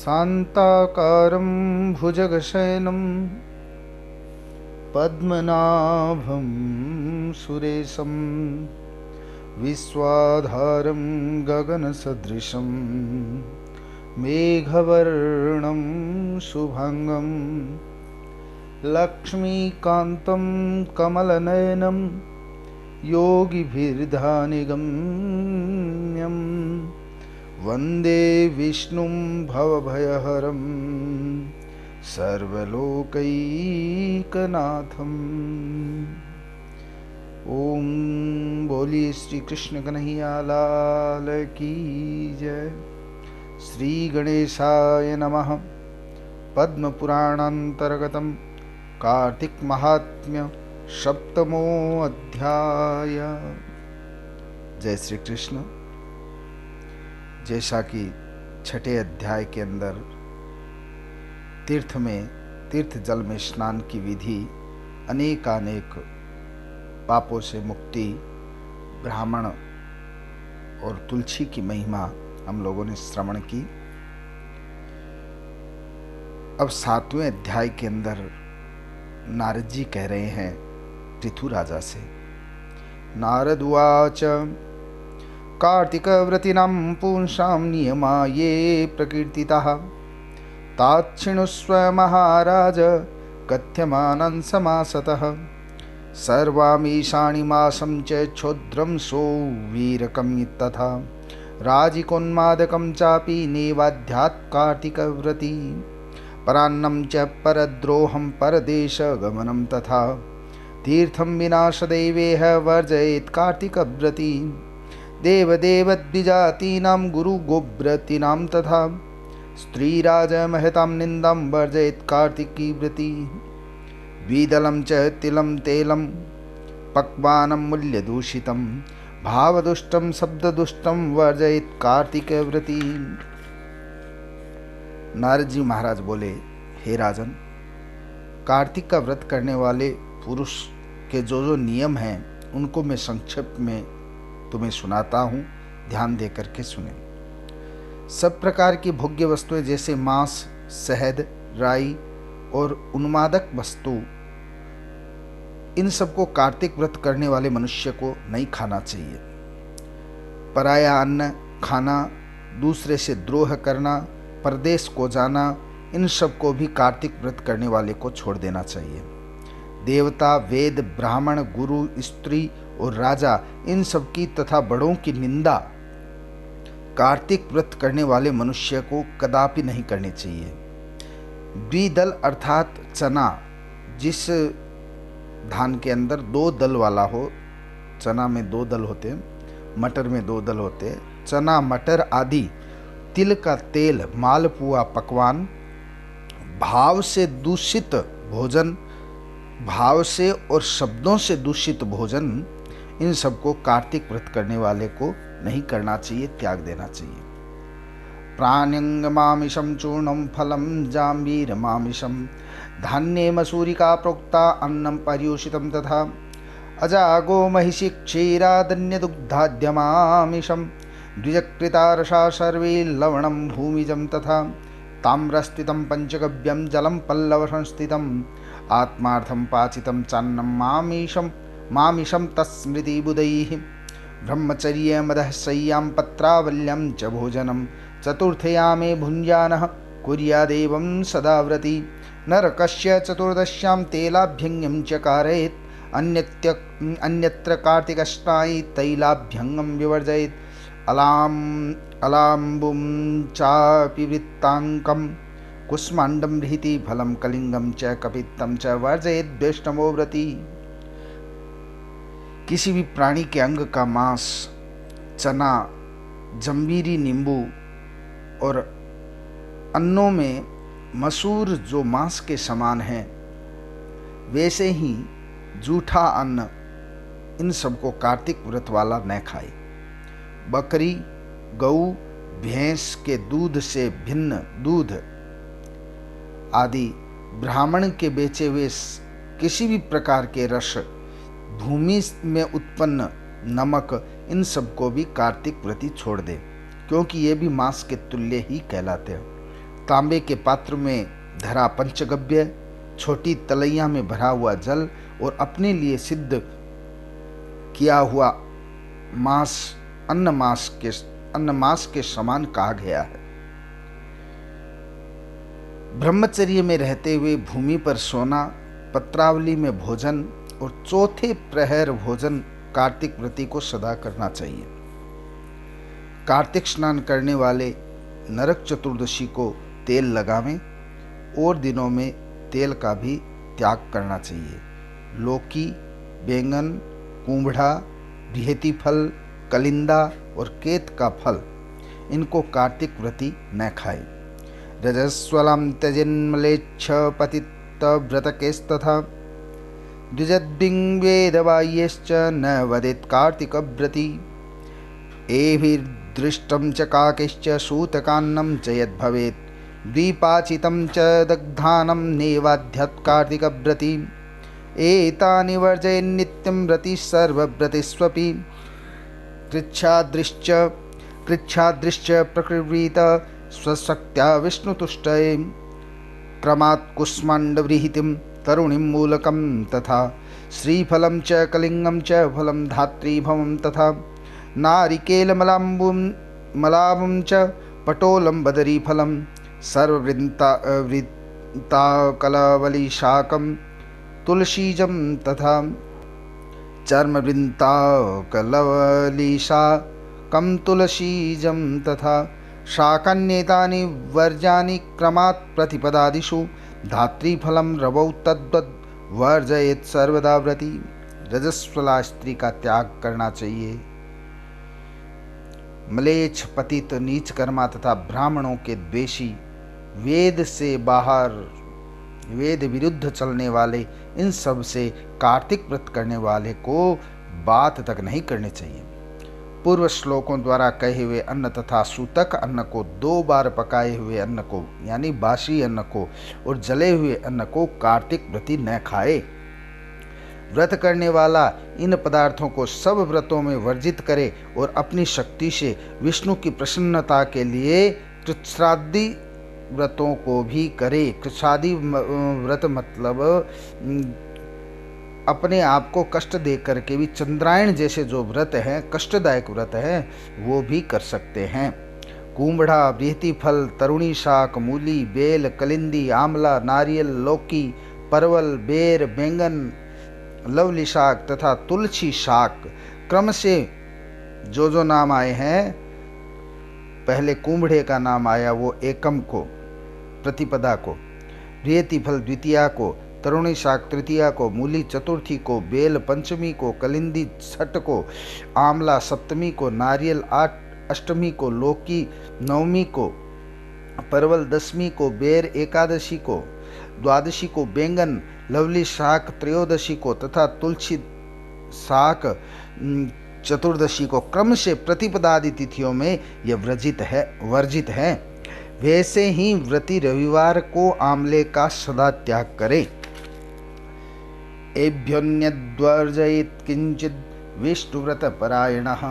शान्ताकारं भुजगशयनं पद्मनाभं सुरेशं विश्वाधारं गगनसदृशं मेघवर्णं शुभांगं लक्ष्मीकान्तं कमलनयनं योगिभिर्ध्यानगम्यं वन्दे विष्णुं भवभयहरं सर्वलोकैकनाथम्। ओम बोलिए श्री कृष्ण कन्हैया लाल की जय। श्री गणेशाय नमः। पद्म पुराणांतर्गतम कार्तिक महात्म्य सप्तमो अध्याय। जय श्री कृष्ण। जैसा कि छठे अध्याय के अंदर तीर्थ जल में स्नान की विधि, अनेकानेक पापों से मुक्ति, ब्राह्मण और तुलसी की महिमा हम लोगों ने श्रवण की। अब सातवें अध्याय के अंदर नारद जी कह रहे हैं पृथु राजा से। नारद उवाच कार्तिकव्रतीनां पुंसां नियमा ये प्रकीर्तिताः ताच्छृणुष्व महाराज कथ्यमानं समासतः। सर्वामीशानि मासं च क्षुद्रं सौवीरकं तथा राजिकोन्मादकं चापि नेवाध्यात् कार्तिकव्रती। परान्नं च परद्रोहं परदेशगमनं तथा तीर्थं विनाशदैवेह वर्जयेत् कार्तिकव्रती। देवदेवद्विजातीनां गुरुगोव्रतीनां तथा स्त्रीराजमहतां निन्दां वर्जयेत् कार्तिकी व्रती। द्विदलं च तिलं तेलं पक्वानं मूल्यदूषितं भावदुष्टं शब्ददुष्टं वर्जयेत् कार्तिकव्रती। नारद जी महाराज बोले, हे राजन, कार्तिक का व्रत करने वाले पुरुष के जो नियम हैं उनको मैं संक्षेप में तुम्हें सुनाता हूँ, ध्यान दे करके सुने। सब प्रकार की भोग्य वस्तुएं जैसे मांस, शहद, राई और उन्मादक वस्तु, इन सबको कार्तिक व्रत करने वाले मनुष्य को नहीं खाना चाहिए। पराया अन्न खाना, दूसरे से द्रोह करना, परदेश को जाना, इन सब को भी कार्तिक व्रत करने वाले को छोड़ देना चाहिए। देवता, वेद, ब्राह्मण, गुरु, स्त्री और राजा, इन सब की तथा बड़ों की निंदा कार्तिक व्रत करने वाले मनुष्य को कदापि नहीं करनी चाहिए। द्विदल अर्थात चना, जिस धान के अंदर दो दल वाला हो, चना में दो दल होते हैं, मटर में दो दल होते हैं, चना, मटर आदि, तिल का तेल, मालपुआ, पकवान, भाव से दूषित भोजन, भाव से और शब्दों से दूषित भोजन, इन सबको कार्तिक व्रत करने वाले को नहीं करना चाहिए, त्याग देना चाहिए। प्राण्यंगमामिषं चूर्णं फलं जाम्बीरमामिषं धान्ये मसूरिका प्रोक्ता अन्नं पर्युषितं तथा अजागो महिषि क्षीरादन्यदुग्धाद्यमामिषं द्विजकृता रसा सर्वे लवणं भूमिजं तथा ताम्रस्थितं पंचगव्यं जलं पल्लवसंस्थितम् आत्मार्थं पाचितं चान्नं मामिषं तस्मृतिबुधैः ब्रह्मचर्ये मदः शय्यां पत्रावल्यं च भोजनं चतुर्थयामे भुञ्जानः कुर्यादेवं सदा व्रती नरकस्य चतुर्दश्यां तेलाभ्यङ्गं च कारयेत् अन्यत्र कार्तिकष्टायि तैलाभ्यङ्गं विवर्जयेत् अलाम्बुं चापि वृत्ताङ्कं कुष्माण्डं बृहति फलं कलिंगं च कपित्तं च वर्जयेत् वैष्णवो व्रती। किसी भी प्राणी के अंग का मांस, चना, जंबीरी, नींबू और अन्नों में मसूर जो मांस के समान है, वैसे ही जूठा अन्न, इन सबको कार्तिक व्रत वाला न खाए। बकरी, गऊ, भैंस के दूध से भिन्न दूध आदि, ब्राह्मण के बेचे हुए किसी भी प्रकार के रस, भूमि में उत्पन्न नमक, इन सबको भी कार्तिक व्रती छोड़ दे, क्योंकि ये भी मांस के तुल्य ही कहलाते हैं। तांबे के पात्र में धरा पंचगव्य, छोटी तलैया में भरा हुआ जल और अपने लिए सिद्ध किया हुआ मांस अन्नमास के समान कहा गया है। ब्रह्मचर्य में रहते हुए भूमि पर सोना, पत्रावली में भोजन और चौथे प्रहर भोजन कार्तिक व्रती को सदा करना चाहिए। कार्तिक स्नान करने वाले नरक चतुर्दशी को तेल लगावें और दिनों में तेल का भी त्याग करना चाहिए। लौकी, बैंगन, कुंभड़ा, बृहति फल, कलिंदा और केत का फल, इनको कार्तिक व्रती न खाए। रजस्वलं त्यजेन्मलेच्छ पतित व्रतकेस्तथा द्विजद्भिं वेदवाह्यश्च न वदेत् कार्तिकव्रती। एभिर्दृष्टं च काकैश्च सूतकान्नं च यद्भवेत् द्विपाचितं च दग्धानं नेवाध्यत् कार्तिकव्रती। एतानि वर्जयन्नित्यं व्रतिः सर्वव्रतिष्वपि। कृच्छादृश्च प्रकृवीत स्वशक्त्या विष्णुतुष्टये। क्रमात् कुष्माण्डव्रीहितिं तरुणीं मूलकं तथा श्रीफलं च कलिंगं च फलं धात्रीभवं तथा नारिकेलमलाबं च पटोलं बदरीफलं सर्ववृन्ताकलवलीशाकं तुलसीजं तथा चर्मवृन्ताकलवलीशाकं तुलसीजं तथा शाकान्येतानि वर्ज्यानि क्रमात् प्रतिपदादिषु धात्रीफलं रवौ तद्वद् वर्जयेत् सर्वदा व्रती। रजस्वला स्त्री का त्याग करना चाहिए। मलेच्छ, पतित, नीच कर्मा तथा ब्राह्मणों के द्वेषी, वेद विरुद्ध चलने वाले, इन सब से कार्तिक व्रत करने वाले को बात तक नहीं करनी चाहिए। पूर्व श्लोकों द्वारा कहे हुए अन्न तथा सूतक अन्न को 2 बार पकाए हुए अन्न को यानी बासी अन्न को और जले हुए अन्न को कार्तिक व्रती न खाए। व्रत करने वाला इन पदार्थों को सब व्रतों में वर्जित करे और अपनी शक्ति से विष्णु की प्रसन्नता के लिए कृच्छ्रादि व्रतों को भी करे। कृच्छ्रादि व्रत मतलब अपने आप को कष्ट दे करके भी चंद्रायण जैसे जो व्रत हैं, कष्टदायक व्रत हैं, वो भी कर सकते हैं। कुंभड़ा, बृहति फल, तरुणी शाक, मूली, बेल, कलिंदी, आंवला, नारियल, लौकी, परवल, बेर, बैंगन, लवली शाक तथा तुलसी शाक, क्रम से जो नाम आए हैं, पहले कुंभड़े का नाम आया वो एकम को, प्रतिपदा को, बृहति फल द्वितीया को, तरुणी शाक तृतीया को, मूली चतुर्थी को, बेल पंचमी को, कलिंदी छठ को, आंवला सप्तमी को, नारियल अष्टमी को, लौकी नवमी को, परवल दशमी को, बेर एकादशी को, द्वादशी को, बैंगन लवली शाक त्रयोदशी को तथा तुलसी शाक चतुर्दशी को क्रम से प्रतिपदादि तिथियों में यह वर्जित है। वैसे ही व्रती रविवार को आंवले का सदा त्याग करे। एभ्योन्यद्वर्जयेत् किंचिद् विष्णुव्रतपरायणः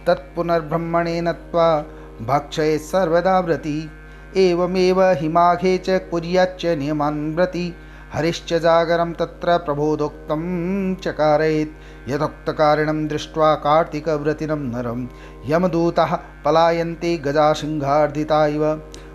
तत्पुनर्ब्रह्मणे नत्वा भक्षयेत् सर्वदा व्रती। एवमेव हिमाघे च कुर्याच्च नियमान् व्रती। हरिश्च जागरं तत्र प्रबोधोक्तं चकारयेत्। यथोक्तकारिणं दृष्ट्वा कार्तिकव्रतिनं नरं यमदूताः पलायन्ते गजासिंहार्दिता इव।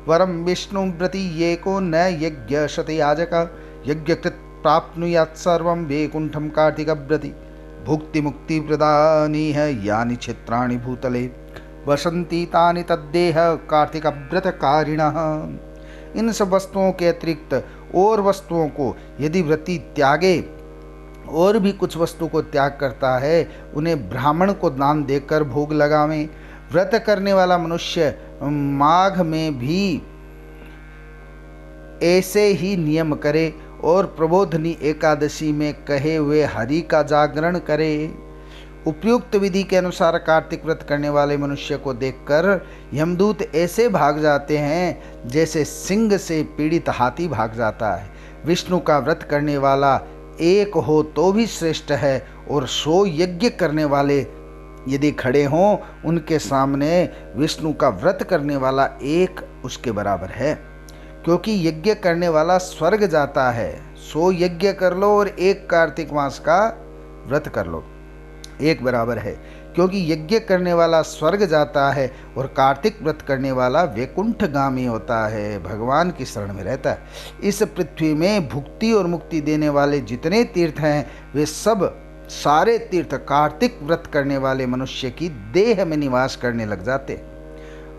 वरं विष्णुव्रती एको न यज्ञशतयाजक यज्ञकृत् प्राप्नुयात् सर्वं वैकुण्ठं कार्तिकव्रती। भुक्तिमुक्तिप्रदानीह यानि क्षेत्राणि भूतले वसन्ति तानि तद्देह कार्तिकव्रतकारिणः। इन सब वस्तुओं के अतिरिक्त और वस्तुओं को यदि व्रती त्यागे और भी कुछ वस्तु को त्याग करता है, उन्हें ब्राह्मण को दान देकर भोग लगावें। व्रत करने वाला मनुष्य माघ में भी ऐसे ही नियम करे और प्रबोधनी एकादशी में कहे हुए हरि का जागरण करे। उपयुक्त विधि के अनुसार कार्तिक व्रत करने वाले मनुष्य को देखकर यमदूत ऐसे भाग जाते हैं जैसे सिंह से पीड़ित हाथी भाग जाता है। विष्णु का व्रत करने वाला एक हो तो भी श्रेष्ठ है, और 100 यज्ञ करने वाले यदि खड़े हों, उनके सामने विष्णु का व्रत करने वाला एक उसके बराबर है। क्योंकि यज्ञ करने वाला स्वर्ग जाता है। 100 यज्ञ कर लो और 1 कार्तिक मास का व्रत कर लो, एक बराबर है। क्योंकि यज्ञ करने वाला स्वर्ग जाता है और कार्तिक व्रत करने वाला वैकुंठगामी होता है, भगवान की शरण में रहता है। इस पृथ्वी में भुक्ति और मुक्ति देने वाले जितने तीर्थ हैं वे सब सारे तीर्थ कार्तिक व्रत करने वाले मनुष्य की देह में निवास करने लग जाते।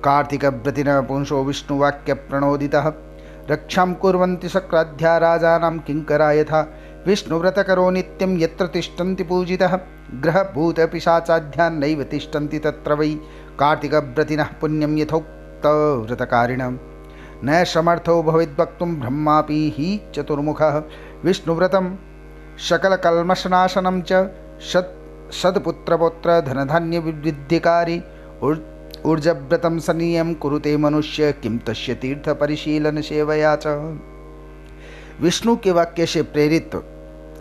कार्तिक व्रतिन पुंसो विष्णुवाक्य प्रणोदितः रक्षां कुर्वन्ति शक्राध्या राजानां किंकरा यथा विष्णुव्रत करो नित्यं यत्र तिष्ठन्ति पूजितः ग्रह भूत पिशाचाध्या नैव तिष्ठन्ति तत्र वै कार्तिक व्रतिनः पुण्यं यथोक्त व्रतकारिणं न समर्थो भवेद्वक्तुं ब्रह्मापि हि चतुर्मुखः विष्णुव्रतं सकलकल्मषनाशनं च सत्पुत्रपौत्र धनधान्य विवृद्धिकारी ऊर्जव्रतं सनियं कुरुते मनुष्य किं तस्य तीर्थ परिशीलन सेवया च। विष्णु के वाक्य से प्रेरित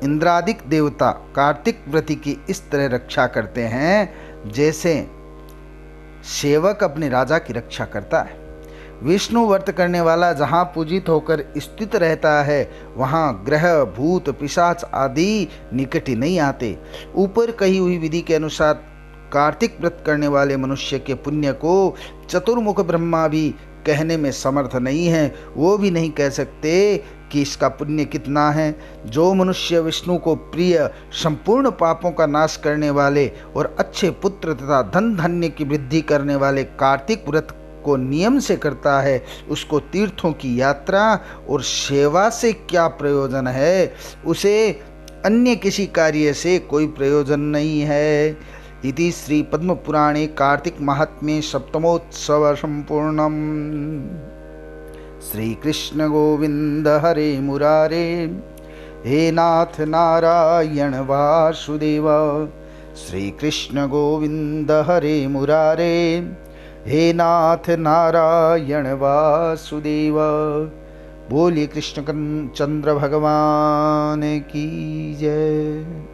इंद्रादिक देवता कार्तिक व्रति की इस तरह रक्षा करते हैं जैसे सेवक अपने राजा की रक्षा करता है। विष्णु व्रत करने वाला जहाँ पूजित होकर स्थित रहता है वहाँ ग्रह भूत पिशाच आदि निकट नहीं आते। ऊपर कही हुई विधि के अनुसार कार्तिक व्रत करने वाले मनुष्य के पुण्य को चतुर्मुख ब्रह्मा भी कहने में समर्थ नहीं है। वो भी नहीं कह सकते कि इसका पुण्य कितना है। जो मनुष्य विष्णु को प्रिय, संपूर्ण पापों का नाश करने वाले और अच्छे पुत्र तथा धन धान्य की वृद्धि करने वाले कार्तिक व्रत को नियम से करता है, उसको तीर्थों की यात्रा और सेवा से क्या प्रयोजन है, उसे अन्य किसी कार्य से कोई प्रयोजन नहीं है। इति श्री पद्म पुराणे कार्तिक महात्म्ये सप्तमोत्सव संपूर्णम्। श्री कृष्ण गोविंद हरे मुरारे, हे नाथ नारायण वासुदेव। श्री कृष्ण गोविंद हरे मुरारे, हे नाथ नारायण वासुदेव। बोलिए कृष्ण चंद्र भगवान की जय।